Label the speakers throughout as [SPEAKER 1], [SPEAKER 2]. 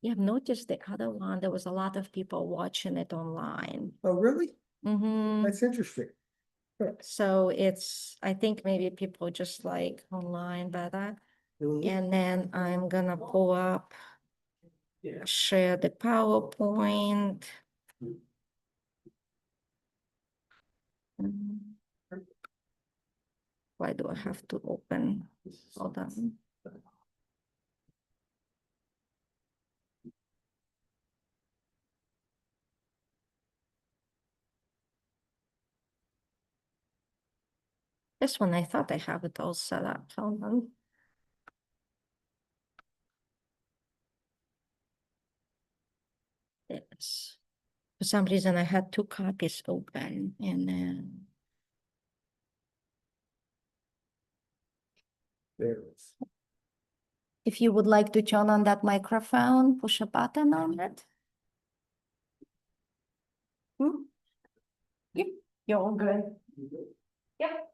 [SPEAKER 1] You have noticed the other one, there was a lot of people watching it online.
[SPEAKER 2] Oh, really?
[SPEAKER 1] Mm-hmm.
[SPEAKER 2] That's interesting.
[SPEAKER 1] So it's, I think maybe people just like online better.
[SPEAKER 2] Mhm.
[SPEAKER 1] And then I'm gonna pull up, share the PowerPoint. Mm. Why do I have to open? Hold on. This one, I thought I have it all set up. Hold on. Yes. For some reason, I had two copies open and then.
[SPEAKER 2] There it is.
[SPEAKER 1] If you would like to turn on that microphone, push a button on it. Yep, you're all good. Yep,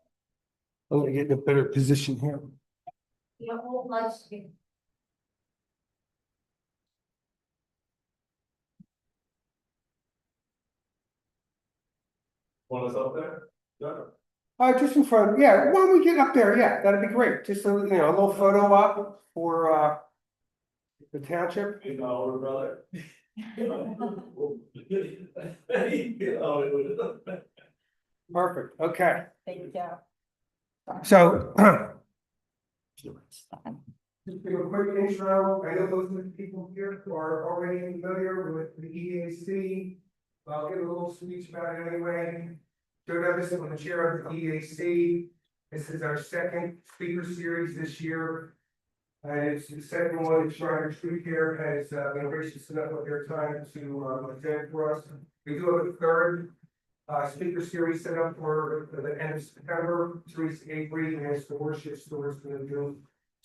[SPEAKER 2] I'm gonna get in a better position here.
[SPEAKER 1] you're all nice.
[SPEAKER 3] Want us up there? Yeah.
[SPEAKER 2] Just in front, yeah, why don't we get up there? Yeah, that'd be great. Just a, you know, a little photo op for, the township.
[SPEAKER 3] You know, older brother.
[SPEAKER 2] Perfect, okay.
[SPEAKER 1] Thank you.
[SPEAKER 2] So, just give a quick intro. I know those of the people here who are already familiar with the EAC. I'll give a little speech about it anyway. Joe Evison, I'm the chair of the EAC. This is our second speaker series this year. It's the second one, Shriner Tree Care has been gracious enough with their time to attend for us. We do have a third speaker series set up for the end of September. Teresa Avery and the Worship Stores going to do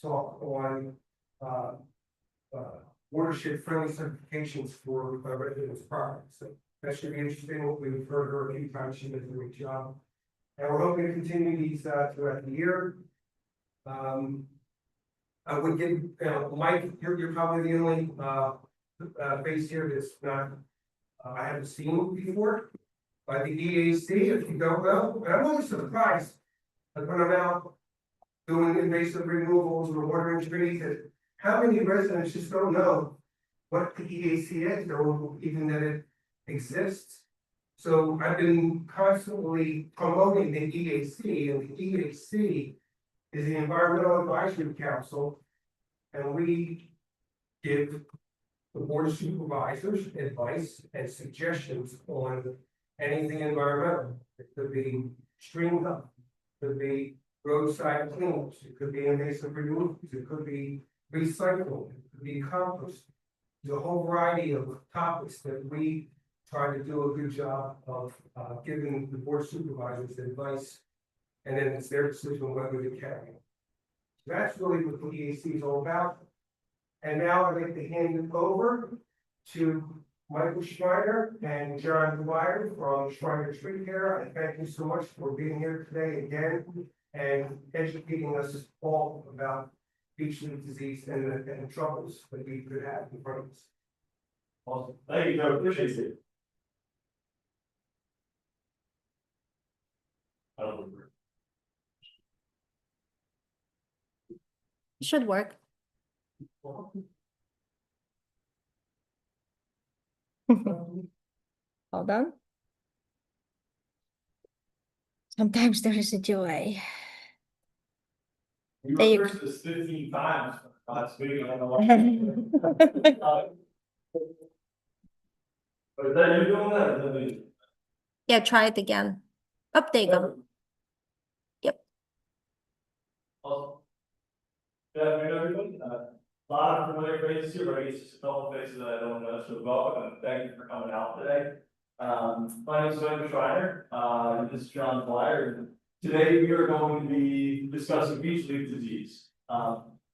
[SPEAKER 2] talk on watershed friendly certifications for residents' properties. So that should be interesting. We've heard her a few times. She does a great job. And we're hoping to continue these throughout the year. I would give, Mike, you're probably the only face here that's not, I haven't seen before. By the EAC, if you don't know, and I'm always surprised, like when I'm out doing invasive removals or watering trees, that how many residents just don't know what the EAC is, or even that it exists. So I've been constantly promoting the EAC, and the EAC is the Environmental Advisory Council, and we give the Board of Supervisors advice and suggestions on anything environmental. It could be stream health, it could be roadside cleanups, it could be invasive removals, it could be recycling, it could be compost. There's a whole variety of topics that we try to do a good job of giving the Board of Supervisors advice, and then it's their decision whether to carry it. That's really what the EAC is all about. And now I'd like to hand it over to Michael Shriner and John Dwyer from Shriner Tree Care. I thank you so much for being here today again and educating us all about beech leaf disease and the troubles that we could have in front of us.
[SPEAKER 3] Awesome. Thank you, Joe. Appreciate it. I don't remember.
[SPEAKER 1] Should work. Hold on. Sometimes there is a joy.
[SPEAKER 3] You
[SPEAKER 1] There you
[SPEAKER 3] were first this 15 times last week. I don't know what. But is that you doing that? Or is that me?
[SPEAKER 1] Yeah, try it again. Up there you go. Yep.
[SPEAKER 3] Awesome. Good afternoon, everybody. A lot of familiar faces here, but I guess just a couple faces that I don't know so well, and thank you for coming out today. My name is Michael Schreiner, and this is John Dwyer. Today we are going to be discussing beech leaf disease.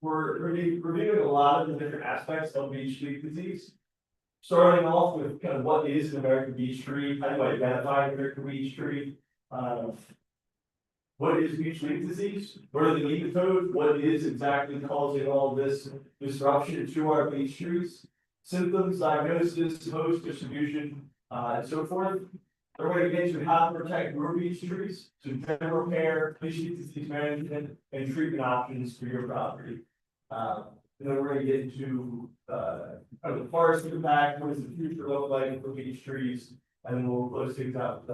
[SPEAKER 3] We're reviewing a lot of the different aspects of beech leaf disease. Starting off with kind of what is an American beech tree, how do you identify an American beech tree? What is beech leaf disease? What are the nematodes? What is exactly causing all this disruption to our beech trees? symptoms, diagnosis, host, distribution, and so forth. They're going to get into how to protect your beech trees, so general repair, species disease management, and treatment options for your property. And then we're going to get into, kind of the forest impact, what does the future look like for beech trees, and then we'll close things out,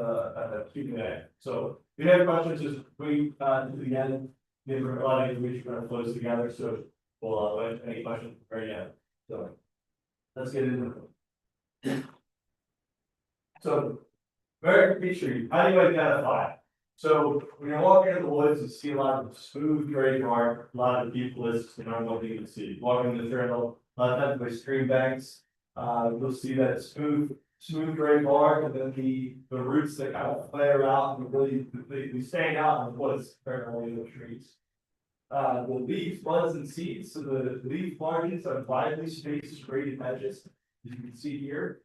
[SPEAKER 3] Q&A. So if you have questions, just wait, to the end. A lot of information kind of flows together, so we'll, any questions right now. So let's get into it. So, American beech tree, how do you identify? So when you're walking in the woods, you see a lot of smooth gray bark, a lot of deep lists, and I'm what you can see. Walking the trail, a lot of times by stream banks, you'll see that smooth gray bark, and then the roots that kind of flare out and really they stand out in the woods compared to all the other trees. The leaves, buds, and seeds, so the leaf margins are widely spaced graded hedges, as you can see here.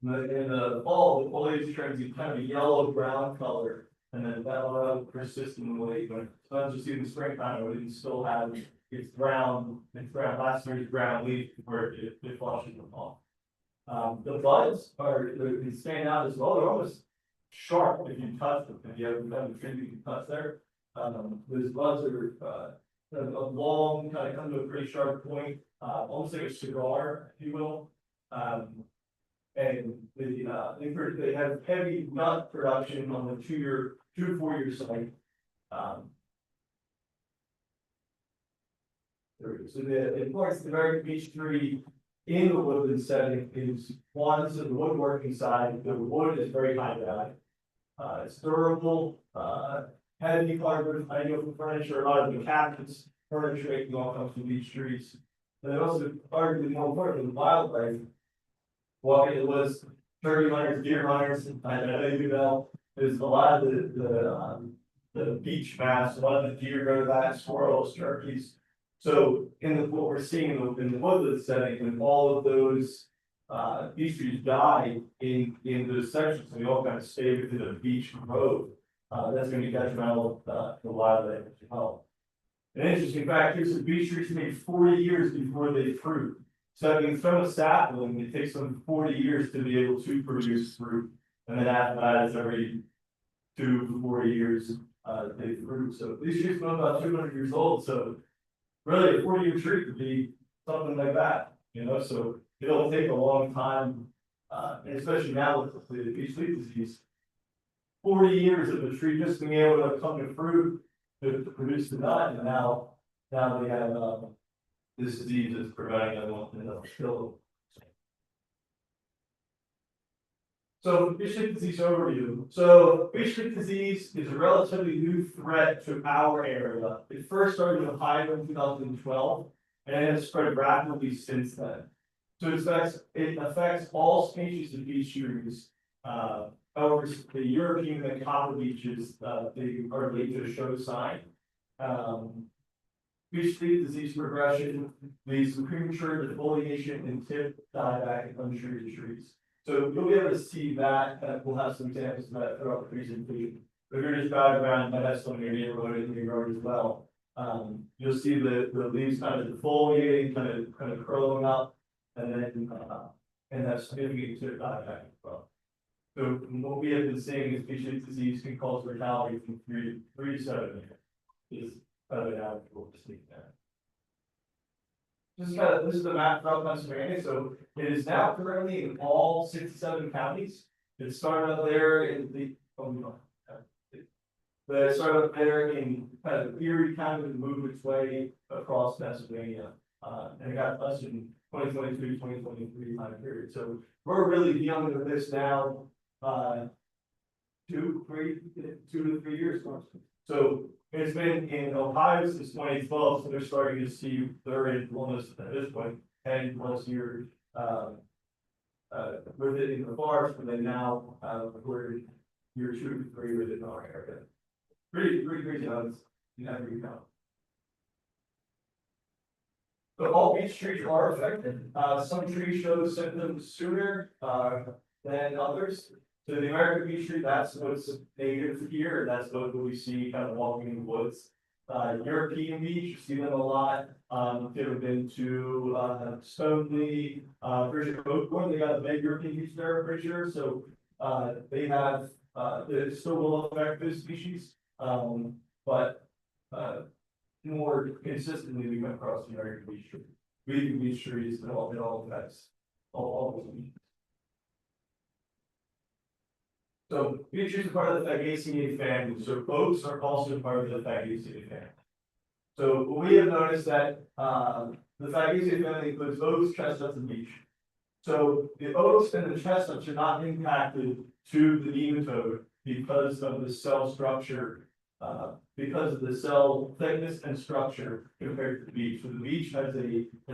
[SPEAKER 3] In the fall, the foliage turns into kind of a yellow-brown color, and then that'll persist in the late winter. Sometimes you see in the springtime where you still have it's brown, last year's brown leaf where it flushes them off. The buds they stand out as well. They're almost sharp if you touch them. If you have a tree you can touch there, those buds are a long, kind of come to a pretty sharp point, almost like a cigar, if you will. And they have heavy nut production on the 2 to 4 year cycle. So the importance of the American beech tree in the woodland setting is one, so the woodworking side, the wood is very high value. It's durable, heavy hardwood, ideal for furniture, a lot of the cabinets, furniture making all comes from beech trees. And also, arguably more importantly, wildlife. Walking in the woods, turkey hunters, deer hunters, I know you know, there's a lot of the beech mass, a lot of the deer go to that, squirrels, turkeys. So what we're seeing in the woodland setting, and all of those beech trees die in those sections, so they all kind of stay within a beech grove. That's going to be detrimental to wildlife as well. An interesting fact is that beech trees take 40 years before they fruit. So I mean, from a sapling, it takes them 40 years to be able to produce fruit, and then after that, it's every 2 to 4 years they fruit. So these trees are about 200 years old. So really, a 40-year tree could be something like that, you know. So it'll take a long time, and especially now with the beech leaf disease, 40 years of the tree just being able to come to fruit to produce the nut, and now they have this disease is preventing them from kill. So beech leaf disease overview. So beech leaf disease is a relatively new threat to our area. It first started in Ohio in 2012, and it has spread rapidly since then. So it affects all species of beech trees. However, the European and copper beeches, they are late to show sign. Beech leaf disease progression leads to premature defoliation and tip dieback in untreated trees. So you'll be able to see that, we'll have some examples of that throughout the presentation. But if you're just driving around, might have some in your neighborhood in your yard as well. You'll see the leaves kind of defoliating, kind of curling up, and then that's significant tip dieback as well. So what we have been saying is beech leaf disease can cause mortality from 3 to 7 years. Is kind of an average what we're seeing there. This is the map throughout Pennsylvania. So it is now currently in all 67 counties. It started up there in it started up there in kind of Erie County and moved its way across Pennsylvania. And it got us in 2022, 2023 time period. So we're really dealing with this now 2 to 3 years. So it's been in Ohio since 2012, so they're starting to see they're in almost at this point 10+ years with it in the forest, and then now we're year 2 to 3 with it in our area. Pretty crazy how it's in every count. So all beech trees are affected. Some trees show symptoms sooner than others. So the American beech tree, that's what's native here, and that's what we see kind of walking in the woods. European beach, you see them a lot. If you've ever been to, Stoneleigh, British Oakwood, they got a big European beach there, I'm pretty sure, so, they have, it still will affect this species, but, more consistently, we went across the American beech tree. Weeping beech trees, it all affects all those species. So beech trees are part of the Fabaceae family, so oaks are also part of the Fabaceae family. So we have noticed that, the Fabaceae family includes oaks, chestnuts, and beech. So the oaks and the chestnuts are not impacted to the nematode because of the cell structure, because of the cell thickness and structure compared to the beech. So the beech has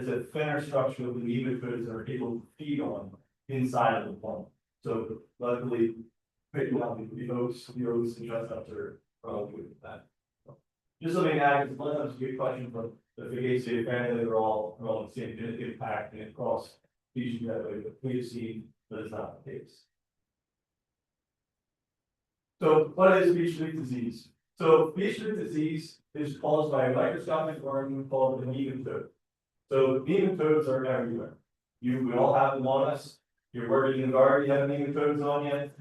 [SPEAKER 3] a thinner structure that the nematodes are able to feed on inside of the plant. So luckily, picking up the oaks and chestnuts are probably with that. Just something to add, because that's a good question from the Fabaceae family, they're all the same impact and across species that way, but we've seen that is not the case. So what is beech leaf disease? So beech leaf disease is caused by a microscopic organism called the nematode. So nematodes are everywhere. We all have them on us. You're working in the garden, you have nematodes on you.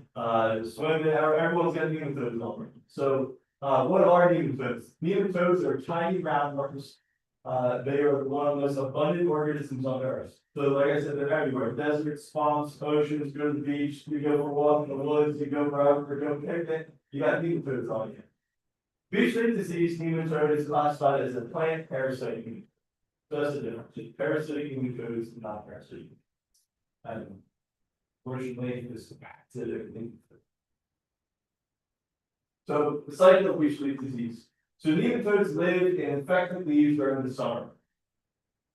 [SPEAKER 3] Swimming, everyone's got nematodes on them. So what are nematodes? Nematodes are tiny round worms. They are one of the most abundant organisms on Earth. So like I said, they're everywhere. Deserts, swamps, oceans, go to the beach, you go for a walk in the woods, you go for a go picnic, you got nematodes on you. Beech leaf disease nematode is classified as a plant parasite nematode. So that's the difference. Parasitic nematodes and not parasitic. And fortunately, this is parasitic nematode. So the cycle of beech leaf disease. So nematodes live in infected leaves during the summer.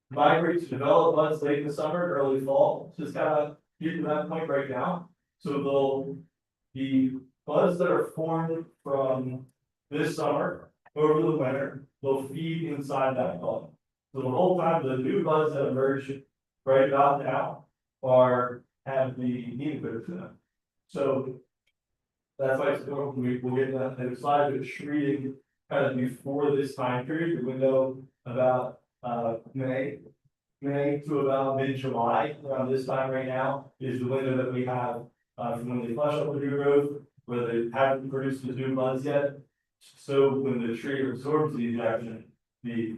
[SPEAKER 3] Migrate to develop buds late in the summer, early fall. Just kind of get to that point right now. So they'll be buds that are formed from this summer over the winter, they'll feed inside that bud. So the whole time the new buds that emerge right about now have the nematodes in them. So that's why it's important. We'll get that next slide, but treating kind of before this time period, the window about May to about mid-July, around this time right now, is the window that we have from when they flush up the new growth, where they haven't produced the new buds yet. So when the tree absorbs the injection, the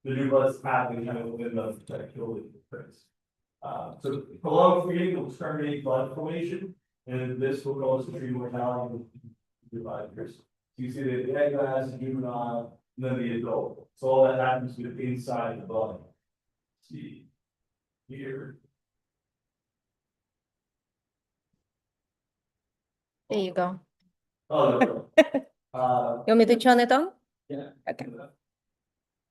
[SPEAKER 3] new buds happen kind of within the particular phase. So prolonged feeding will terminate bud formation, and this will cause the tree mortality in 5 years. So you see the egg glass, the juvenile, and then the adult. So all that happens with inside the bud. See here.
[SPEAKER 1] There you go.
[SPEAKER 3] Oh, no.
[SPEAKER 1] You want me to turn it on?
[SPEAKER 3] Yeah.
[SPEAKER 1] Okay.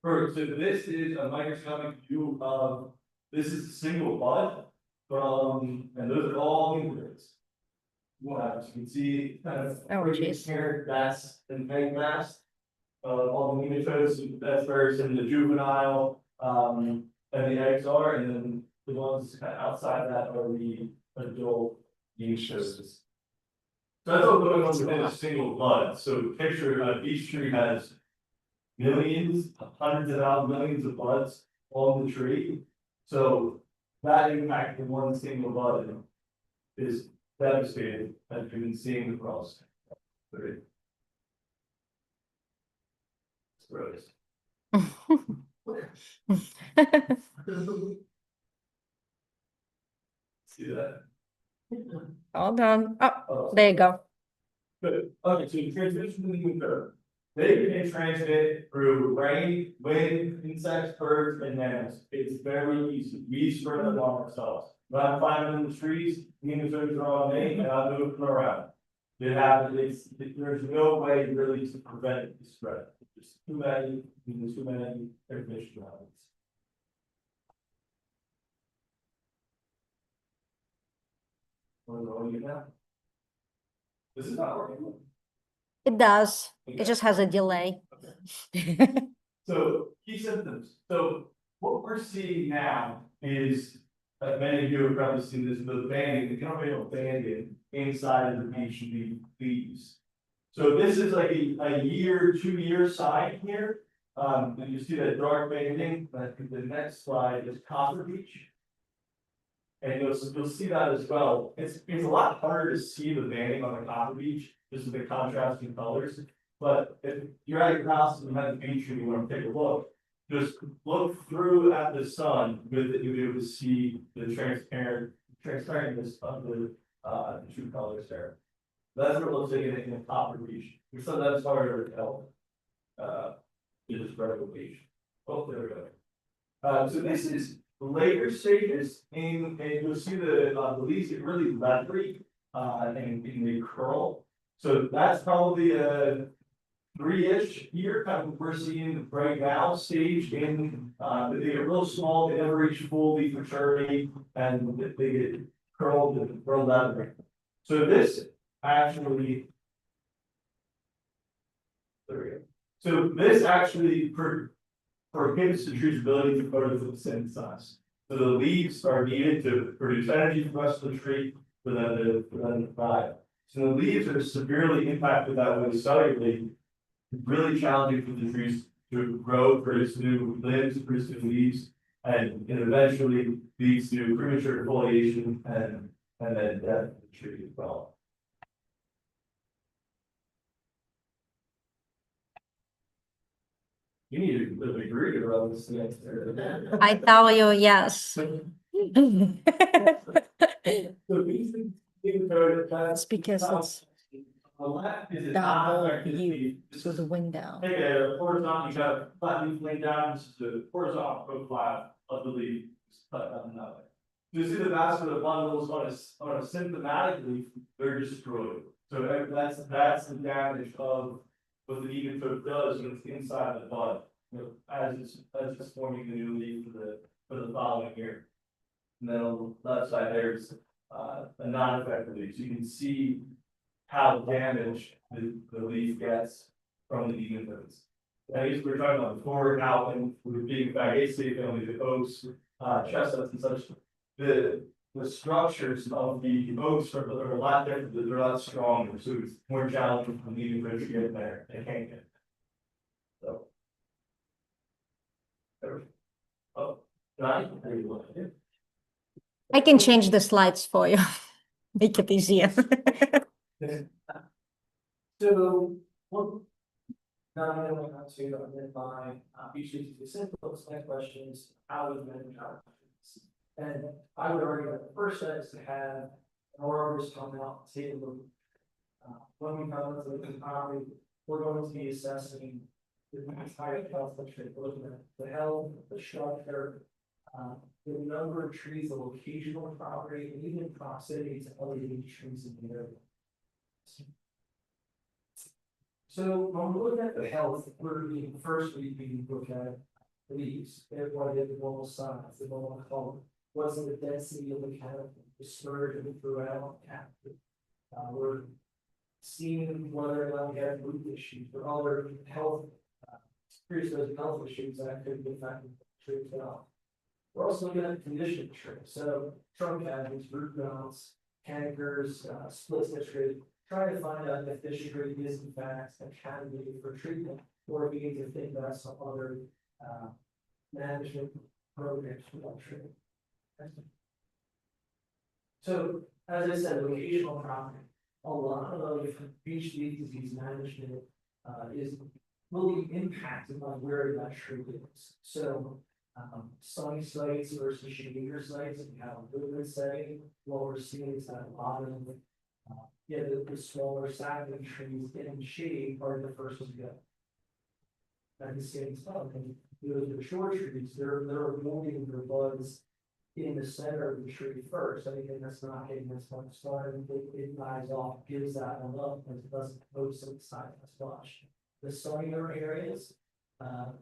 [SPEAKER 3] Perfect. So this is a microscopic view of, this is a single bud from, and those are all nematodes. Wow, as you can see, kind of
[SPEAKER 1] Oh, geez.
[SPEAKER 3] here, that's an egg mass. All the nematodes, that's where some of the juvenile, and the eggs are, and then the ones kind of outside that are the adult nematodes. So that's all going on within a single bud. So picture a beech tree has millions, hundreds of thousands, millions of buds on the tree. So that impact in one single bud is devastating, as you've been seeing across. It's gross. See that?
[SPEAKER 1] All done. Oh,
[SPEAKER 3] Oh,
[SPEAKER 1] there you go.
[SPEAKER 3] good. Okay, so the transmission between curve. They can transmit through rain, wind, insects, birds, and mammals. It's very easy. We spread them on ourselves. When I'm climbing in the trees, nematodes are on me, and I move them around. It happens. There's no way really to prevent the spread. There's too many transmission methods. This is not working.
[SPEAKER 1] It does. It just has a delay.
[SPEAKER 3] So key symptoms. So what we're seeing now is, like many of you have probably seen this, the banding, the chemical banding inside of the beech leaves. So this is like a year, 2 year sign here. And you see that dark banding, I think the next slide is Copper Beech. And you'll see that as well. It's a lot harder to see the banding on the Copper Beech, just with the contrasting colors. But if you're at your house and you have the beach and you want to take a look, just look through at the sun with it, you'll be able to see the transparentness of the true colors there. That's what it looks like in a Copper Beech. So that's harder to tell. It is vertical beach. Oh, there we go. So this is later stages and you'll see the leaves get really leathery, and they curl. So that's probably a 3-ish year, kind of we're seeing right now stage in, they get real small, they never reach full leaf maturity, and they get curled and real leathery. So this actually, there we go. So this actually prohibits the tree's ability to photosynthesize. So the leaves are needed to produce energy for the rest of the tree for them to thrive. So the leaves are severely impacted that way cellularly, really challenging for the trees to grow, produce new limbs, produce new leaves, and eventually leads to premature foliation and then death of the tree as well. You need a degree to run this thing.
[SPEAKER 1] I tell you, yes.
[SPEAKER 3] It's
[SPEAKER 1] because it's
[SPEAKER 3] On the left is a
[SPEAKER 1] double
[SPEAKER 3] non-affected
[SPEAKER 1] view,
[SPEAKER 3] leaf.
[SPEAKER 1] so the window.
[SPEAKER 3] Take a horizontal, you got a flat leaf laid down, this is the horizontal profile of the leaf. Just cut down that way. You see the vascular bundles on a symptomatic leaf, they're destroyed. So that's the damage of what the nematode does when it's inside the bud. You know, as it's forming the new leaf for the following year. And then on the left side there's a non-effective leaf. So you can see how damaged the leaf gets from the nematodes. And these we're talking about before, how and with being Fagaceae family, the oaks, chestnuts and such, the structures of the oaks are a lot different, they're a lot stronger, so it's more challenging for the nematodes to get there, they can't get. So. There we go. Oh, there you go.
[SPEAKER 1] I can change the slides for you. Make it easier.
[SPEAKER 4] So, what? Now I know how to identify features of simple. Next question is how we manage our options. And I would argue that the first step is to have an arborist come out and take a look. When we come into the property, we're going to be assessing the entire health of the tree, looking at the health, the structure, the number of trees, the location of the property, and even proximity to other trees in the area. So when we look at the health, first we look at the leaves, what is the normal size, the normal color, what's the density of the canopy, the dispersion throughout the canopy. We're seeing whether or not we have root issues or other health, health issues that could be affecting the tree as well. We're also looking at condition of the tree, so trunk cavity, root knots, cankers, splits in the tree. Trying to find out if this tree is in fact a candidate for treatment, or if we need to think about some other management programs for that tree. So, as I said, locational property, a lot of beech leaf disease management will be impacted by where that tree is. So, sunny sites versus shadier sites, if you have a woodland setting, what we're seeing is that a lot of the smaller sapling trees in shade are the first to go. At the same time, and the short trees, they're removing their buds in the center of the tree first. Anything that's not getting as much sun, it dies off, gives that one up, and it doesn't photosynthesize as much. The sunnier areas,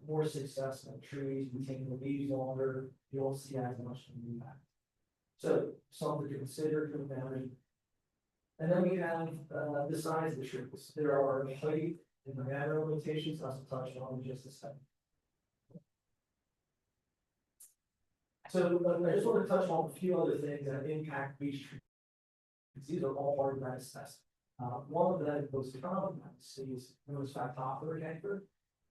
[SPEAKER 4] more successful trees retain the leaves longer, you don't see as much impact. So something to consider for the boundary. And then we have the size of the trees. There are height and diameter limitations, I'll touch on in just a second. So I just want to touch on a few other things that impact beech trees. These are all part of that assessment. One of the most common ones is known as phytophthora canker.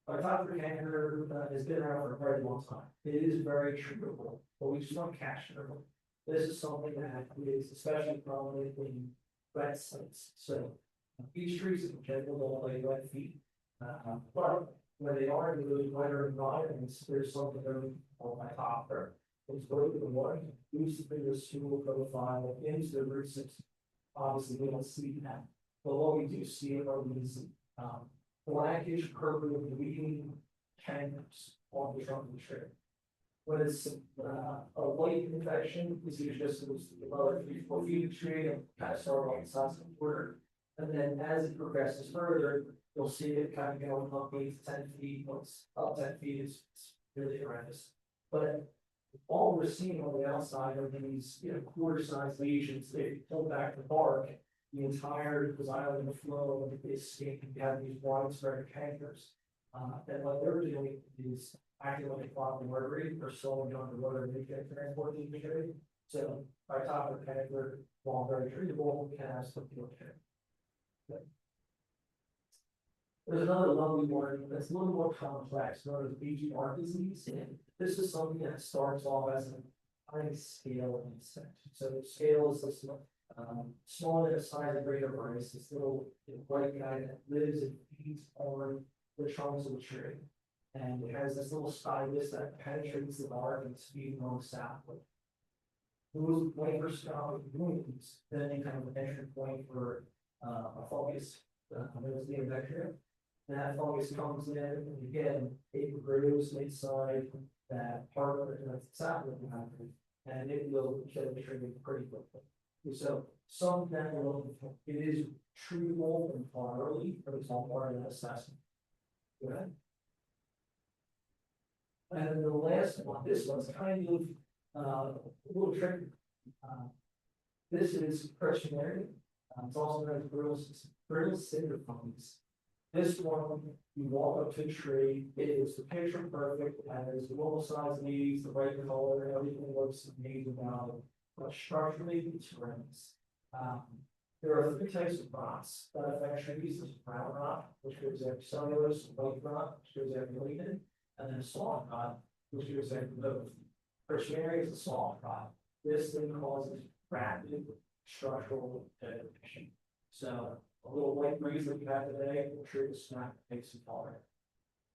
[SPEAKER 4] Phytophthora canker has been around for a very long time. It is very treatable, but we just want to catch it early. This is something that is especially prominent in wet sites. So beech trees in general don't like wet feet. But when they are in really wetter environments, there's something very called phytophthora. It's going to the water, boosts the stool profile into the root system. Obviously, we don't see that. But what we do see are these blackish, purple, bleeding cankers on the trunk of the tree. When it's a white infection, it's usually just another 3-4 feet of tree and kind of start on the sides of the border. And then as it progresses further, you'll see it kind of going up 8 to 10 feet. Once up 10 feet is really horrendous. But all we're seeing on the outside are these, quarter-sized lesions. They pull back the bark. The entire xylem flow is skin. You have these widespread cankers. And what they're doing is acting like a clogging artery or slowing down the water to get transport the injury. So phytophthora canker, while very treatable, can have some care. There's another lovely one that's a little more complex, known as Beech disease. This is something that starts off as a tiny scale insect. So the scale is this small in the size of greater rice, this little white guy that lives and feeds on the trunks of the tree. And it has this little stylus that penetrates the bark and is feeding on the sapwood. Those microscopic wounds, then they kind of an entry point for a fungus, there's the bacteria. That fungus comes in, and again, it grows inside that part of it, that's sapwood happening, and it will kill the tree pretty quickly. So some level of it is treatable and thoroughly, but it's all part of that assessment. Good. And the last one, this one's kind of a little tricky. This is Christianary. It's also known as brittle cinder fungus. This one, you walk up to a tree, it is the picture perfect, it has the normal size leaves, the right color, everything looks amazing about it. But structurally, it's horrendous. There are 3 types of rocks that affect trees. There's brown rock, which goes after cellulose, white rock, which goes after lignin, and then soft rock, which goes after both. Tertiary is a soft rock. This thing causes rapid structural degradation. So a little white breeze that we have today will trigger the snap takes some color.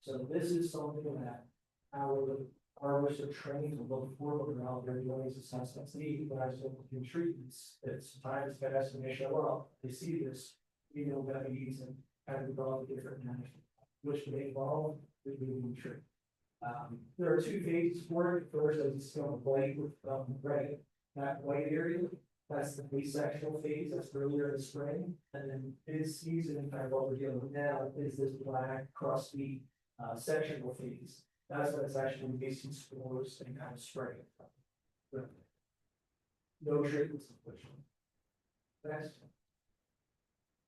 [SPEAKER 4] So this is something that our arborists are trained to look for when they're out there doing these assessments. Need guys look in treatments. It's times fast when they show up, they see this, that needs and kind of develop a different management, which may involve removing tree. There are 2 phases for it. First, as you see on the white with red, that white area. That's the asexual phase, that's earlier in the spring, and then mid-season, kind of what we're dealing with now, is this black, crusty, sectional phase. That's when it's actually releasing spores and kind of spraying. No treatments, unfortunately. Next.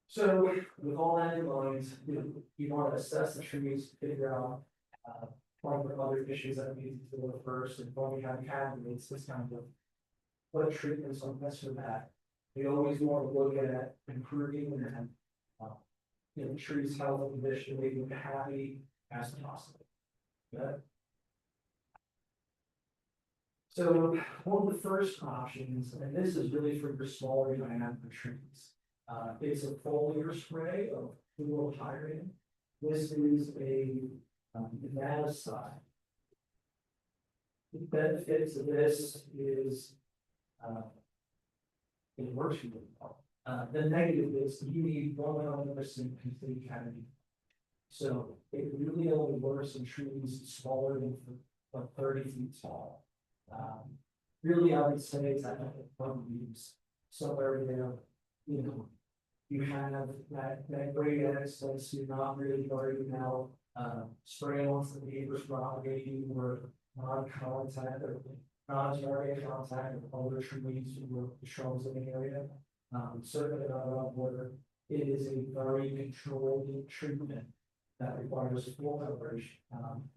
[SPEAKER 4] So, with all that in mind, you want to assess the trees, figure out what other issues that we need to look first, and when we have candidates, this kind of what treatments are best for that. We always want to look at improving and trees' health and condition, making them happy as possible. Good. So one of the first options, and this is really for your smaller diameter trees, it's a foliar spray of fluorotyrene. This is a nanoside. The benefits of this is it works really well. The negative is you need 100% complete canopy. So it really only works in trees smaller than 30 feet tall. Really, I would say it's at leaves somewhere there. You have that great access. You're not really worried about spraying once the neighbors propagating or non-contact or non-target contact with other trees or the shrubs in the area. Certainly not on water. It is a very controlled treatment that requires full coverage.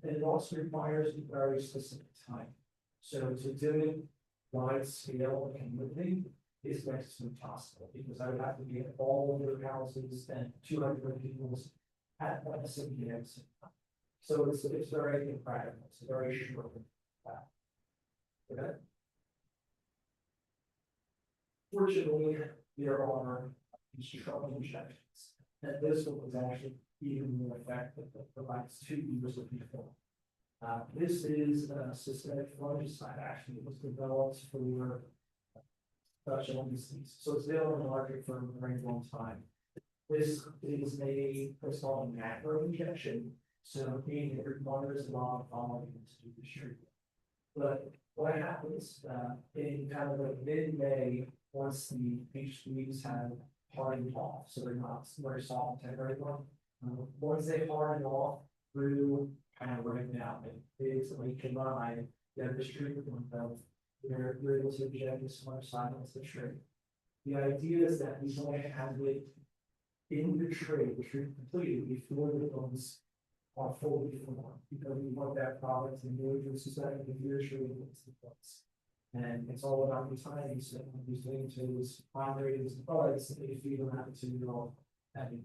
[SPEAKER 4] And it also requires a very specific time. So to do it wide scale and quickly, is next to impossible, because I would have to be at all of their houses and 200 people's at the same time. So it's very impractical, it's very short. Okay. Fortunately, there are these trouble injections, and this one was actually even more effective that provides 2 years of before. This is a systemic fungicide, actually, it was developed for Dutch elm disease, so it's been on the market for a very long time. This is what's called a macro injection, so meaning it requires a lot of volume to do the treatment. But what happens, in kind of like mid-May, once the beech leaves have hardened off, so they're not very soft and tender anymore. Once they harden off through kind of right now, it's like July, you have this treatment of you're able to inject this much silence the tree. The idea is that we want to have it in the tree, the tree completed before the bones are fully formed, because we want that product to move through society the year tree into the place. And it's all about the timing, so when these things is primary as buds, they feed them out to your having.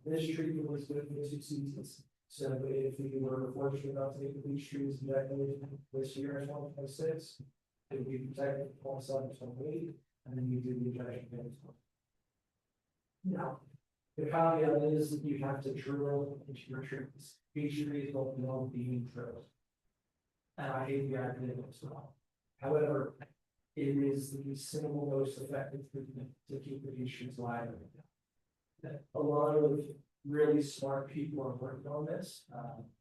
[SPEAKER 4] This treatment was good for 2 seasons. So if we were fortunate enough to take the beech trees injected this year in 2026, it would be protected from 27-28, and then you do the injection again as well. Now, the caveat is that you have to drill into your trees. Beech trees don't know being drilled. And I hate the idea as well. However, it is the single most effective treatment to keep the beech trees alive. A lot of really smart people are working on this.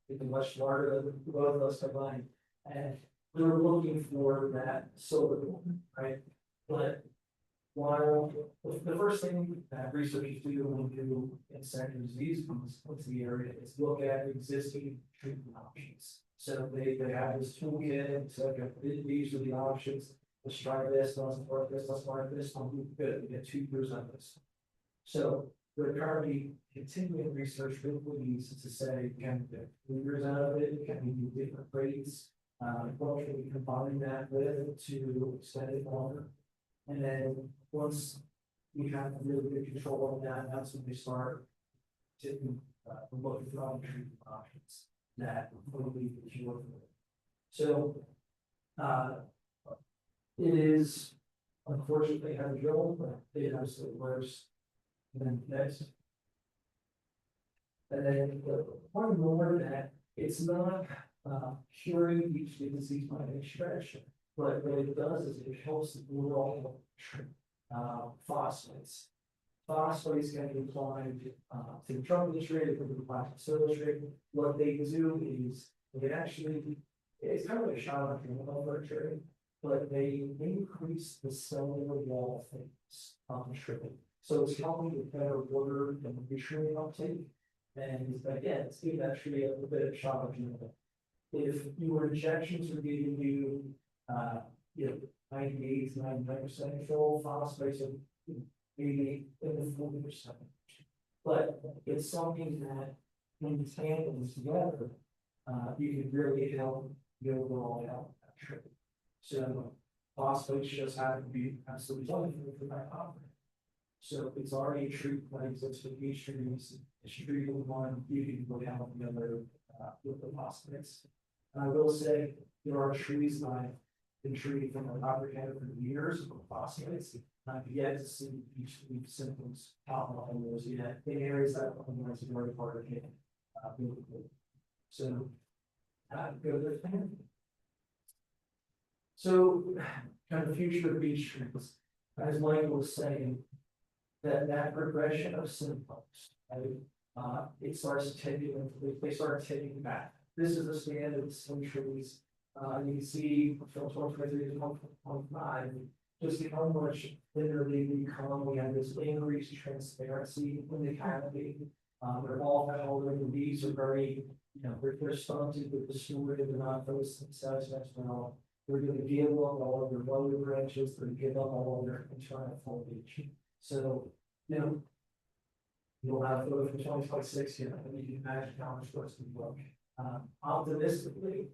[SPEAKER 4] It's much smarter than both of us combined, and they're looking for that silver bullet, right? But while the first thing that researchers do when you do insect disease comes into the area is look at existing treatment options. So they have this toolkit, so these are the options. Let's try this, let's work this, let's work this, good, we get 2 years on this. So we're currently continuing research with these to say, can we get 3 years out of it? Can we do different rates? What can we combine that with to extend it longer? And then once we have really good control of that, that's when we start to look for other treatment options that will be the cure for it. So it is unfortunately a drill, but it absolutely works. And then next. And then one more that it's not curing each disease by any stretch, but what it does is it helps the overall phosphates. Phosphates can be applied to the trunk of the tree, it can be applied to the tree. What they do is they actually, it's kind of like a shot of the tree, but they increase the cellular wall thickness on the tree. So it's helping with better water and nutrient uptake. And again, it's giving that tree a little bit of shot of genital. If your injections are giving you, 98 to 99% control, phosphates are maybe in the 40%. But it's something that when tandem together, you can really help the overall health of that tree. So phosphates just happen to be absolutely wonderful for that operator. So it's already a treatment that exists for beech trees. It's treated with one, you can go down the other with the phosphates. And I will say there are trees that I've been treating from an operator for years with phosphates. I've yet to see beech leaf symptoms pop up on those yet in areas that otherwise are very hard to hit. So go there. So kind of future of beech trees, as Michael was saying, that progression of symptoms, right? It starts taking, they start taking back. This is a scan of some trees. You can see from 2023 to 2025, just how much thinner they become. We have this increased transparency in the canopy. They're all held, the leaves are very, they're stunted with the story, they're not those themselves as well. They're going to give up all of their lower branches, they're going to give up all of their internal foliage. So, you'll have photos from 2026, and you can imagine how much worse we look. Optimistically,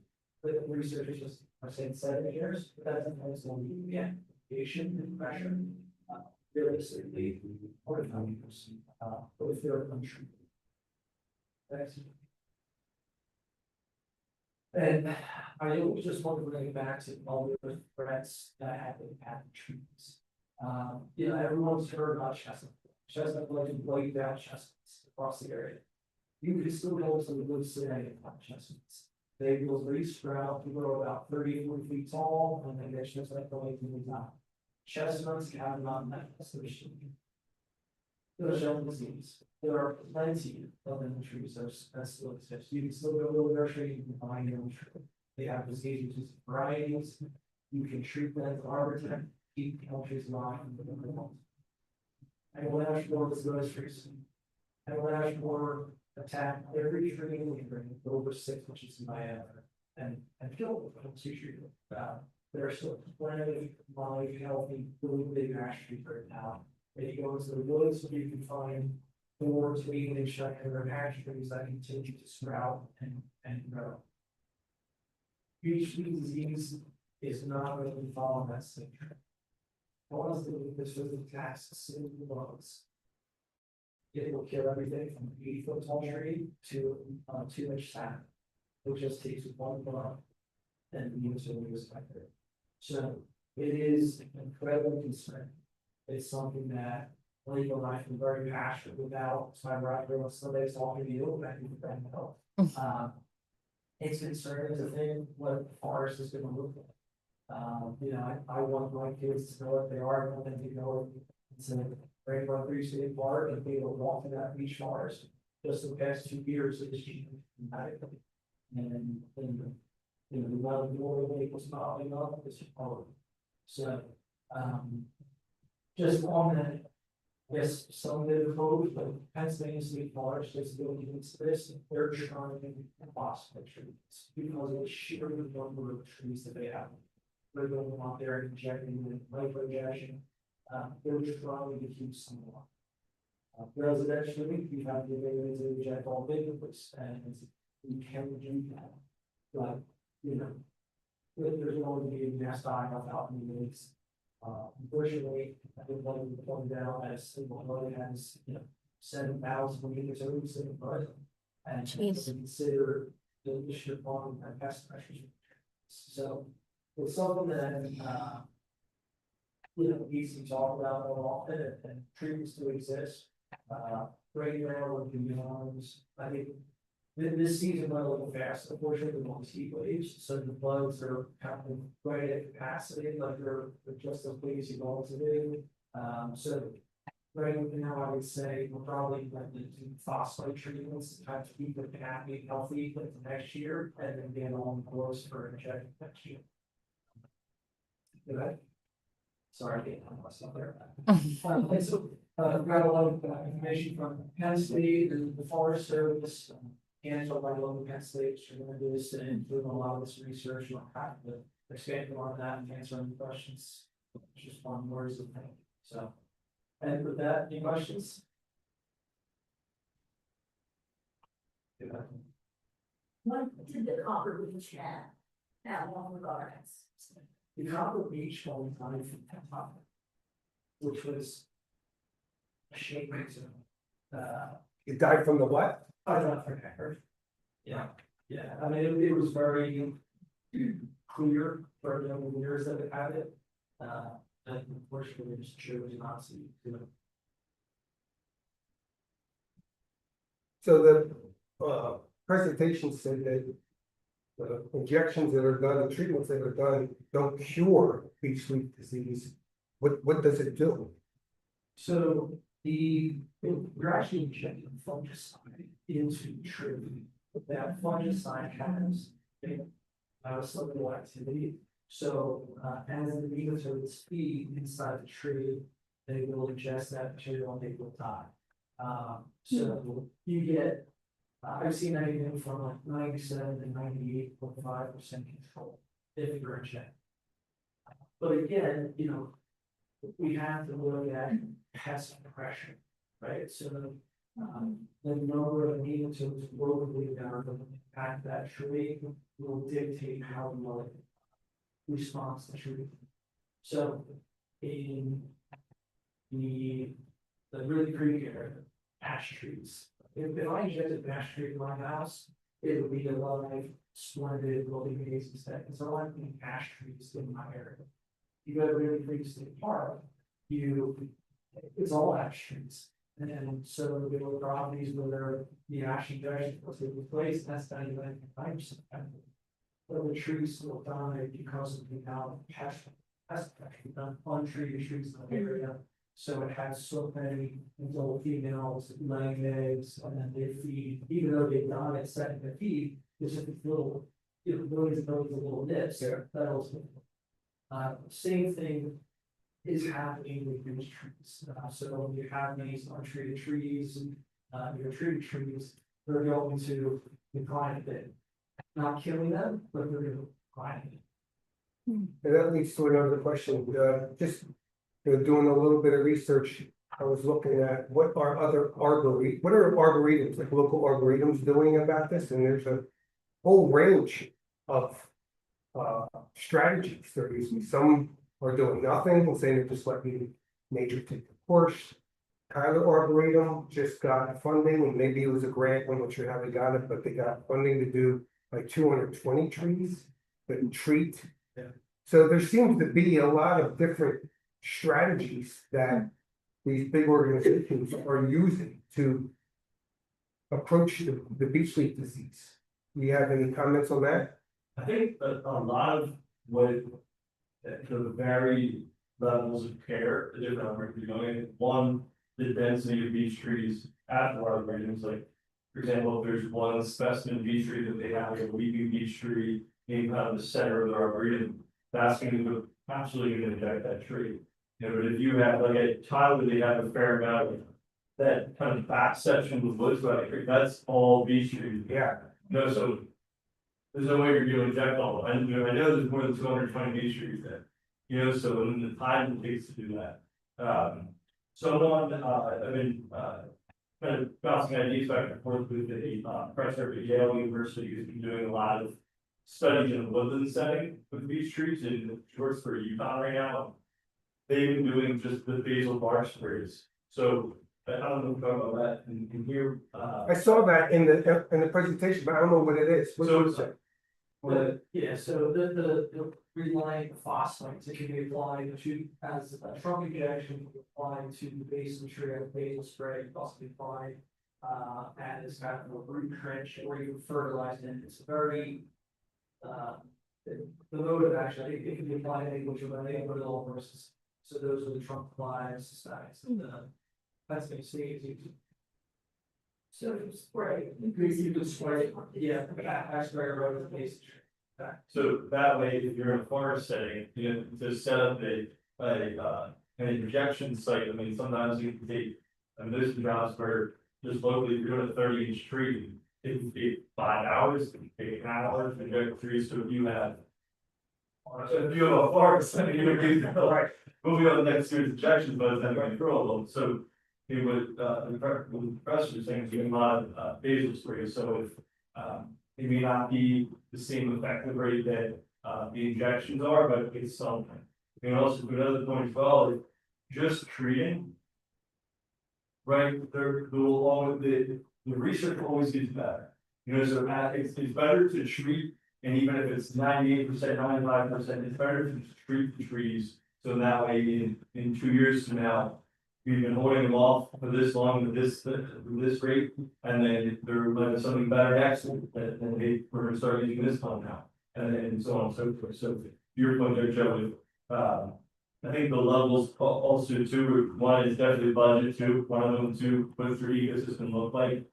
[SPEAKER 4] the researchers are saying 7 years, but that's going to be again. irrigation and pressure. Realistically, or if if they're untreated. Thanks. And I just want to bring it back to all the other threats that have impacted trees. You know, everyone's heard about chestnut. Chestnut like to blade down chestnuts across the area. You can still go to the woods today and find chestnuts. They will re-sprout to grow about 30-40 feet tall, and then they just like the way to move out. Chestnuts have not met this issue. There's no disease. There are plenty of them trees that still exist. You can still go to a nursery, you can find your own tree. They have disease varieties. You can treat them with arborvitae, keep the trees alive. I will ask for this nurseries. I will ask for attack every tree in the ring over 6 inches in diameter and kill them. There are still plenty of live, healthy, really big ash trees right now. If you go into the woods, you can find 4 to 8 inch diameter ash trees that continue to sprout and grow. Beech leaf disease is not going to follow that same trend. Once this was attacks single bugs, it will kill everything from an 80-foot tall tree to 2-inch sap. It just takes 1 bug and the units will be respected. So it is incredibly concerning. It's something that legal life is very passionate about. So I'm right here on Sundays talking to you about your friend health. It's concerning to think what the forest is going to look like. You know, I want my kids to know what they are. I want them to know it's a Great Run Free State Park and be able to walk in that beach forest. Just the past 2 years, it's changed dramatically. And you know, the amount of more vehicles popping up is horrible. So, just on that, yes, some of the roads, but Pennsylvania State Forest is building into this, they're trying to phosphate trees because of the sheer number of trees that they have. They're going out there and injecting with micro injection. They're trying to keep some more. Residentially, we have the ability to inject all vehicles, and we can do that. But, you know, there's going to be a nest eye out in the woods. Unfortunately, I would like to point out as single road has, you know, 7,000 meters of roots in the bud. And to consider the issue on pest pressures. So it's something that you know, needs to be talked about more often and treatments do exist. Right now, with the beyonds, I think this season went a little fast, unfortunately, with all the heat waves, so the bugs are kind of right at capacity, like they're just as big as you want to do. So right now, I would say we're probably going to do phosphate treatments to try to keep them happy, healthy for the next year, and then get on course for injecting next year. Good. Sorry, I didn't have myself there. So, got a lot of information from Penn State and the Forest Service. Angela by local Penn State, she's going to do this and doing a lot of this research on how to expand on that and answer any questions. Just one words of thing. So, and with that, any questions?
[SPEAKER 5] What did the Copper Beech have at Long Gardens?
[SPEAKER 4] The Copper Beech one time from Penn, which was a shame reason.
[SPEAKER 2] It died from the what?
[SPEAKER 4] I don't remember. Yeah, I mean, it was very clear for the number of years that it had it. And unfortunately, it just chose not to, you know.
[SPEAKER 2] So the presentation said that the injections that are done, the treatments that are done, don't cure beech leaf disease. What does it do?
[SPEAKER 4] So we're actually injecting fungicide into the tree. That fungicide has a soluble activity. So as the nematodes feed inside the tree, they will ingest that material and they will die. So you get, I've seen anything from like 97 to 98.5% control if you're injecting. But again, you know, we have to look at pest suppression, right? So the number of nematodes locally that are going to impact that tree will dictate how well it responds to treatment. So in the really pretty ash trees. If I injected an ash tree in my house, it would be a live, splendid, rolling haze instead, because there aren't any ash trees in my area. You go to really pretty state park, it's all ash trees. And so there were properties where the ash injection was taking place, that's 99.5%. But the trees still die because of the amount of pest protection done on treated trees in the area. So it has so many adult females laying eggs, and then they feed, even though they die at second to feed, there's just little, millions and millions of little nips.
[SPEAKER 2] Yeah.
[SPEAKER 4] That'll. Same thing is happening with these trees. So when you have these untreated trees, your treated trees, they're going to decline a bit. Not killing them, but they're going to decline a bit.
[SPEAKER 2] And that leads to another question, just, doing a little bit of research, I was looking at what are arboretums, like local arboretums doing about this, and there's a whole range of strategies they're using. Some are doing nothing and saying they're just letting nature take the course. Tyler Arboretum just got funding, and maybe it was a grant, I'm not sure how they got it, but they got funding to do like 220 trees that treat.
[SPEAKER 4] Yeah.
[SPEAKER 2] So there seems to be a lot of different strategies that these big organizations are using to approach the beech leaf disease. Do you have any comments on that?
[SPEAKER 3] I think that a lot of what the varied levels of care, the different arboretums are going, one, the density of beech trees at the arboretums, like, for example, if there's one specimen beech tree that they have, like a weeping beech tree in kind of the center of the arboretum, that's going to absolutely going to affect that tree. But if you have like a Tyler, they have a fair amount of that kind of back section of the woods, like that's all beech trees.
[SPEAKER 2] Yeah.
[SPEAKER 3] So there's no way you're going to inject all of them. I know there's more than 220 beech trees there. So in the time it takes to do that. Someone, I've been kind of bouncing ideas back and forth with the professor at Yale University who's been doing a lot of studies in a woodland setting with beech trees in Georgia for Utah right now. They've been doing just the basal bark sprays. So I don't know if you know about that in here.
[SPEAKER 2] I saw that in the presentation, but I don't know what it is. What is it?
[SPEAKER 4] So the reliant phosphates, it can be applied to, as a trunk injection, applied to the base of the tree, as basal spray, possibly applied as kind of a root trench, or you fertilize it. It's very, the mode of action, it can be applied in which way, but it all versus. So those are the trunk applies, sides, and that's going to see is you.
[SPEAKER 5] So you spray.
[SPEAKER 4] You can spray, yeah, I spray around the base of the tree.
[SPEAKER 3] So that way, if you're in a forest setting, to set up an injection site, I mean, sometimes you can take, there's jobs where just locally, if you're doing a 30-inch tree, it can take 5 hours, it can take an hour to inject the tree. So if you have a forest, I mean, you're going to go right. We'll be on the next series of injections, but then going to grow a little. So it would, the professor was saying, doing a lot of basal sprays. So if it may not be the same effective rate that the injections are, but it's something. And also, another point as well is just treating, right? The research always gets better. So it's better to treat, and even if it's 98%, 95%, it's better to treat the trees. So that way, in 2 years from now, we've been holding them off for this long with this rate, and then there might be something better next, and we're going to start using this pump now, and so on and so forth. So your point there, Joe, I think the levels also too. One is definitely budget too. One of them too. What does their ecosystem look like?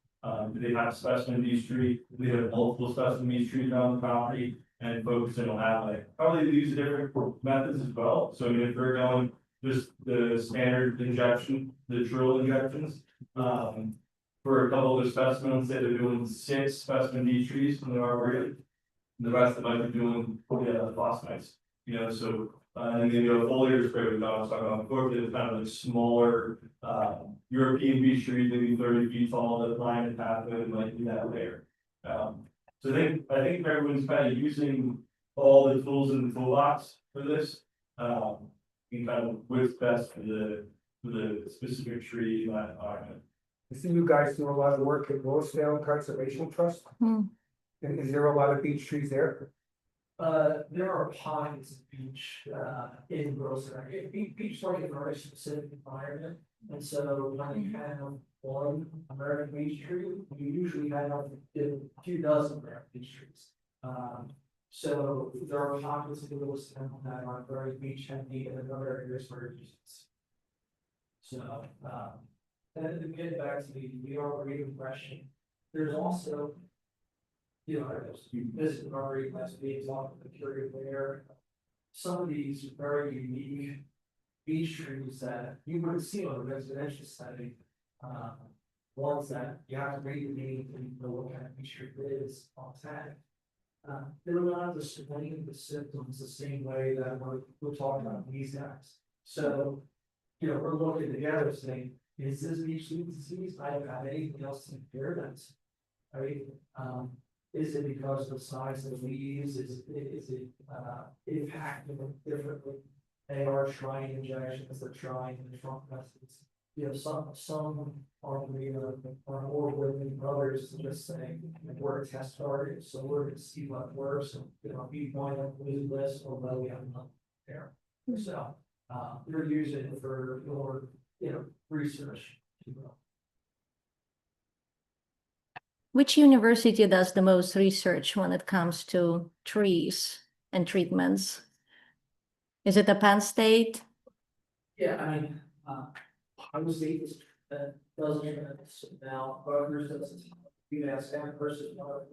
[SPEAKER 3] Do they have specimen beech tree? Do they have multiple specimen beech trees around the property? And folks don't have probably use different methods as well. So I mean, if they're going just the standard injection, the drill injections, for a couple of the specimens, say they're doing 6 specimen beech trees from the arboretum, the rest of them might be doing phosphates. So and then a foliar spray we was talking about before, it's kind of like smaller European beech trees, maybe 30 feet tall, that line and pathway might be that layer. So I think everyone's kind of using all the tools in the toolbox for this. and kind of what's best for the specific tree in that environment.
[SPEAKER 2] I see you guys do a lot of work at Rosedale Conservation Trust.
[SPEAKER 1] Hmm.
[SPEAKER 2] And is there a lot of beech trees there?
[SPEAKER 4] There are pines of beech, in Rosemary. Beech is like a very specific environment. And so when you have one American beech tree, you usually have a few dozen American beech trees. So there are pockets of the Rosemary that are very beech heavy and other areas where it is. So, and to get back to the arboretum question, there's also. You know, this is already last week, talking the period where some of these very unique beech trees that you would see on a residential setting. Ones that you have to read the name and you know what kind of beech tree it is on tag. They're not displaying the symptoms the same way that we're talking about these guys. So, you know, we're looking together saying, is this beech tree disease? I don't have anything else to compare that to. Right? Is it because of the size of the leaves? Is it impacting them differently? They are trying injections, they're trying in the trunk methods. You know, some are more willing than others to just say, we're a test target, so we're gonna see what works. And, you know, we wind up losing this, although we have enough there. So, they're using it for more, you know, research. If you will.
[SPEAKER 1] Which university does the most research when it comes to trees and treatments? Is it the Penn State?
[SPEAKER 4] Yeah, I mean, Iowa State is, doesn't now, Rutgers doesn't. UMass Amherst,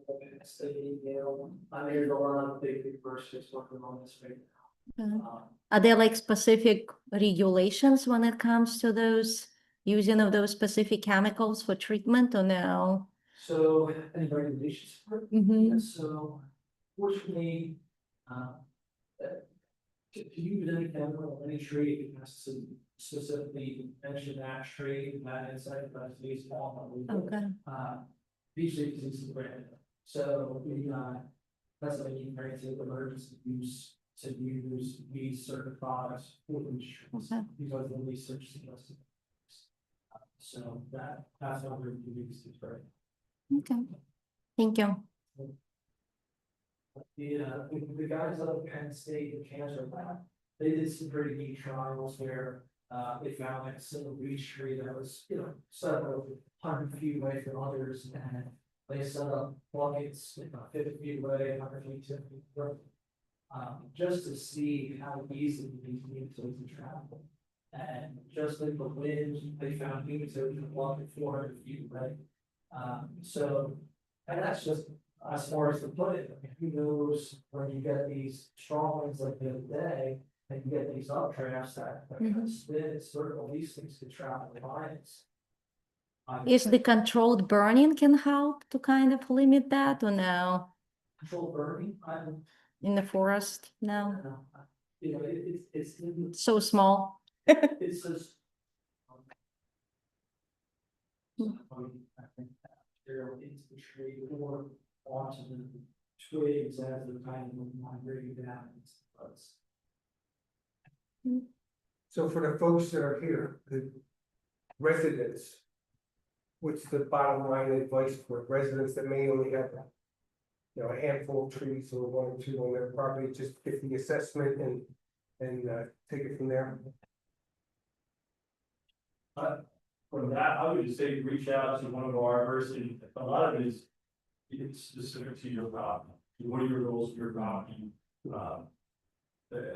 [SPEAKER 4] Penn State, Yale. I mean, there's a lot of big universities working on this right now.
[SPEAKER 1] Are there like specific regulations when it comes to those using of those specific chemicals for treatment or no?
[SPEAKER 4] So, any regulations for it?
[SPEAKER 1] Mm-hmm.
[SPEAKER 4] And so, fortunately, to use any chemical, any tree, it has to specifically mention that tree, that inside, that's these all.
[SPEAKER 1] Okay.
[SPEAKER 4] Beech disease is brand. So we that's why you granted emergency use to use these certain products for beech trees.
[SPEAKER 1] Okay.
[SPEAKER 4] Because of the research suggested. So that's what we're using this for.
[SPEAKER 1] Okay. Thank you.
[SPEAKER 4] The guys out of Penn State and Cancer Lab, they did some pretty neat trials where they found like a single beech tree that was, you know, several 100 feet away from others, and they set up buckets, 50 feet away, 100 feet, 2 feet away, just to see how easily these nematodes would travel. And just like the wind, they found nematodes in a bucket 400 feet away. So, and that's just as far as to put it. I mean, who knows when you get these strong winds like the other day, and you get these updrafts that kind of spin, sort of these things could travel by us.
[SPEAKER 1] Is the controlled burning can help to kind of limit that or no?
[SPEAKER 4] Control burning? I don't
[SPEAKER 1] In the forest? No.
[SPEAKER 4] know. You know, it's
[SPEAKER 1] So small.
[SPEAKER 4] it's just. I think that they're into the tree or onto the twigs as they're kind of migrating down.
[SPEAKER 2] So for the folks that are here, the residents. What's the bottom line advice for residents that may only have, you know, a handful of trees or 1 or 2 on their property, just get the assessment and take it from there?
[SPEAKER 3] For that, I would just say reach out to one of our arborists, and a lot of it is it's specific to your property. What are your goals for your property?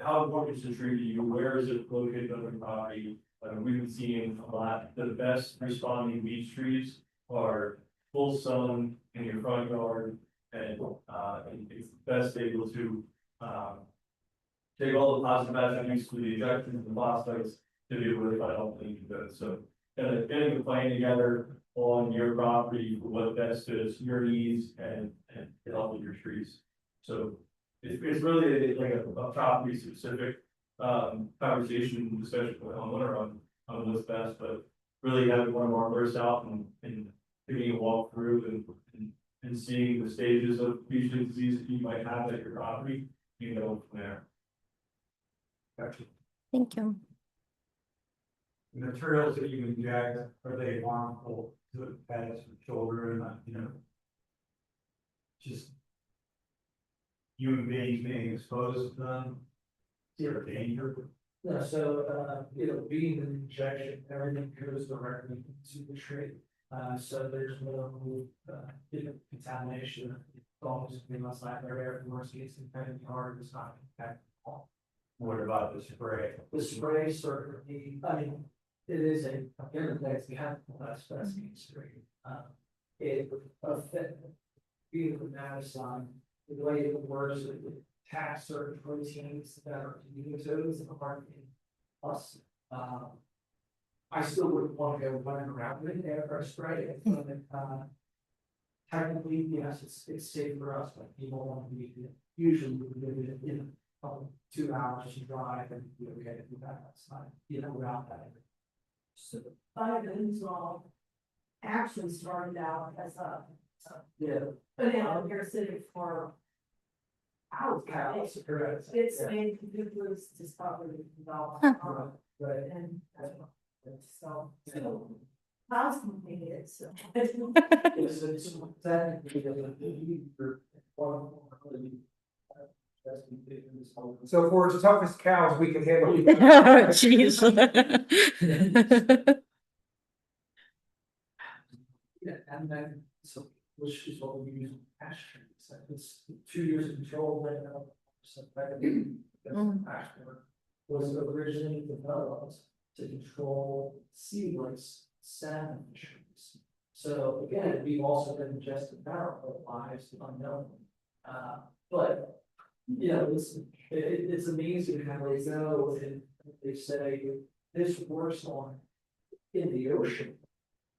[SPEAKER 3] How important is the tree to you? Where is it located on your property? We've been seeing a lot. The best responding beech trees are full sun in your front yard, and it's best able to take all the positive attributes to the ejections and phosphates to be able to fight all the good. So getting a plan together on your property for what best fits your needs and help with your trees. So it's really like a property specific conversation, especially with the homeowner on what's best, but really having one of our arborists out and taking a walk through and seeing the stages of beech disease that you might have at your property, you can go from there.
[SPEAKER 2] Gotcha.
[SPEAKER 1] Thank you.
[SPEAKER 6] Materials that you inject, are they harmful to pets or children, just human beings being exposed to them? Is there danger?
[SPEAKER 4] No, so, being an injection, everything goes directly into the tree. So there's no, contamination. It's always been outside their air, the worst case, infected hard, it's not infected at all.
[SPEAKER 6] What about the spray?
[SPEAKER 4] The spray certainly, I mean, it is a, again, that's the have specimen spray. It affect, being the medicine, the way it works, it attacks certain proteins that are nematodes and are in us. I still wouldn't want to go running around with it after I spray it, but, technically, yes, it's safe for us, but people want to be, usually, we do it in, 2 hours to drive and be okay to do that, that's not, without that.
[SPEAKER 5] So vitamins all actually started out as a banana parasitic for cows.
[SPEAKER 4] Cows, correct.
[SPEAKER 5] It's
[SPEAKER 4] Yeah.
[SPEAKER 5] made computers discovered developed.
[SPEAKER 4] Right.
[SPEAKER 5] And so cows can make it, so.
[SPEAKER 4] It's technically,
[SPEAKER 2] So for as tough as cows, we can handle.
[SPEAKER 1] Jeez.
[SPEAKER 4] Yeah, and then, so, which is what we use in pasture, so it's 2 years of control right now. So pasture was originally developed to control seedless salmon fisheries. So again, we've also been ingested barrel lives unknown. But, it's amazing how they know and they say this works on in the ocean.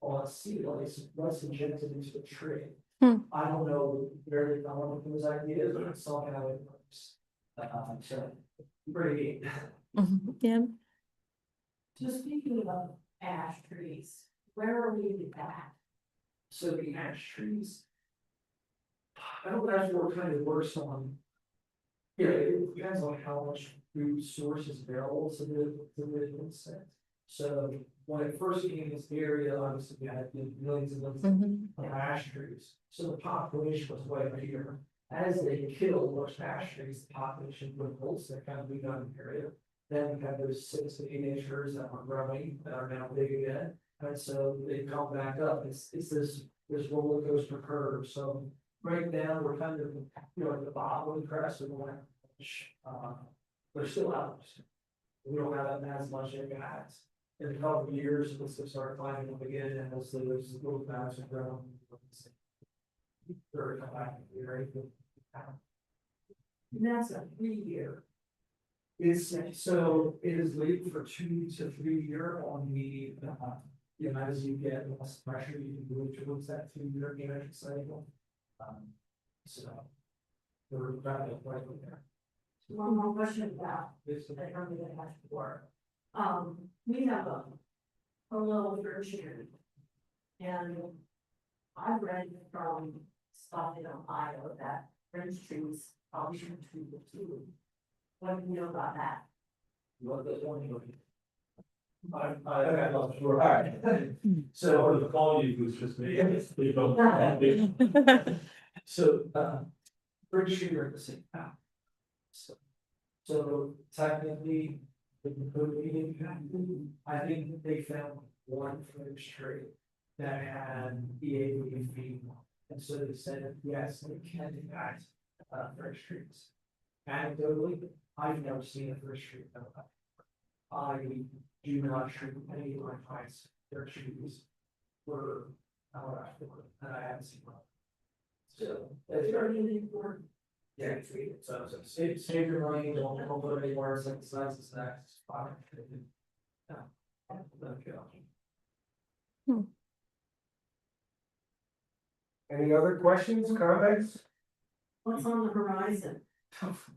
[SPEAKER 4] On sea lice, let's inject it into a tree.
[SPEAKER 1] Hmm.
[SPEAKER 4] I don't know where they come up with those ideas, but somehow it works. So pretty.
[SPEAKER 1] Mhm, yeah.
[SPEAKER 5] So speaking of ash trees, where are we with that?
[SPEAKER 4] So the ash trees. I don't know what kind of works on. Yeah, it depends on how much food source is available to the insect. So when it first came in this area, obviously we had millions and millions
[SPEAKER 1] Mhm.
[SPEAKER 4] of ash trees. So the population was way bigger. As they killed those ash trees, the population would also kind of moved on the area. Then we had those 6 to 8 acres that were growing, that are now big again. And so they come back up. It's this roller coaster curve. So right now, we're kind of, at the bottom of the crest of the line. They're still out. We don't have as much impact. In a couple of years, once they start climbing up again, and as those little guys are growing. They're come back and be very good.
[SPEAKER 5] And that's a 3-year.
[SPEAKER 4] It's, so it is legal for 2 to 3 year on the, as you get less pressure, you can move towards that 2-year energy cycle. So. We're trying to play with there.
[SPEAKER 5] One more question about,
[SPEAKER 4] This is-
[SPEAKER 5] I don't think I asked before. We have a little version. And I read from stuff in Ohio that French trees probably shouldn't treat the too. What do you know about that?
[SPEAKER 4] What the one you.
[SPEAKER 6] I lost your.
[SPEAKER 4] Alright. So.
[SPEAKER 6] the call you was just me.
[SPEAKER 4] So, pretty sure you're at the same time. So technically, the code meeting, I think that they found one French tree that had EAC. And so they said, yes, they can impact, French trees. Anecdotally, I've never seen a French tree. I do not treat any of my clients, their trees for, and I haven't seen one. So,
[SPEAKER 5] Is there any important?
[SPEAKER 4] yeah, so save your money, don't put any words like the size of that, it's fine. Yeah. Okay.
[SPEAKER 2] Any other questions, comments?
[SPEAKER 5] What's on the horizon?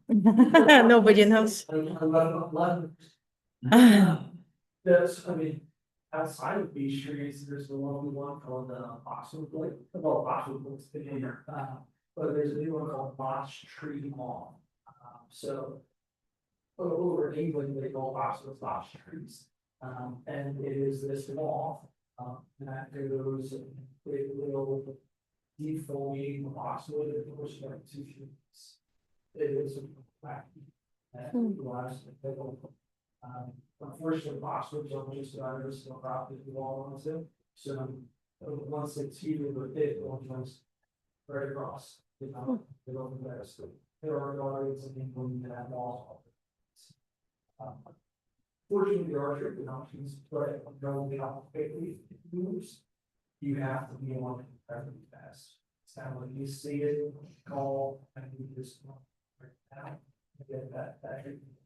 [SPEAKER 1] Nobody knows.
[SPEAKER 4] There's, I mean, outside of Beech trees, there's a lovely one called Oxford Blake, well, Oxford Blake's been in here, but there's a new one called Beech tree moth. So over England, they call Oxford box trees. And it is this wall, that goes, it will defoam boxwood, of course, like 2 feet. It is a black. And glass, unfortunately, boxwoods are just about every single crop that you all want to. So, once it's heated with it will just right across, they don't invest. There are gardens in England that have walls. Fortunately, there are treatment options, but knowing how quickly it moves, you have to be on it very fast. It's kind of like you see it, call, and you just right now, get that treatment.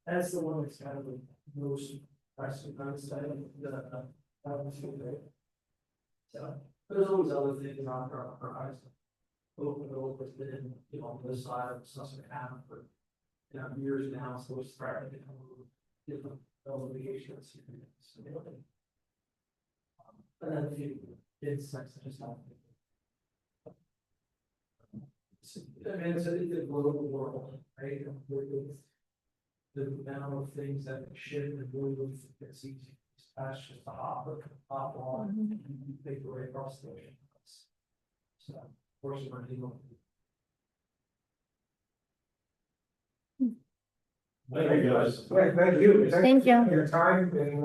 [SPEAKER 4] That's the one that's kind of the most pressing, I would say, so there's always other things around our eyes. Open within, this side of Susquehanna for, years now, so it's threatening to come different elevations. And then a few insects that just don't. I mean, it's a global world, right? With the amount of things that ship and move, it's easy. That's just a hop on, and you take your way across the ocean. So, of course, we're dealing.
[SPEAKER 3] Thank you, guys.
[SPEAKER 2] Thank you.
[SPEAKER 1] Thank you.
[SPEAKER 2] For your time and,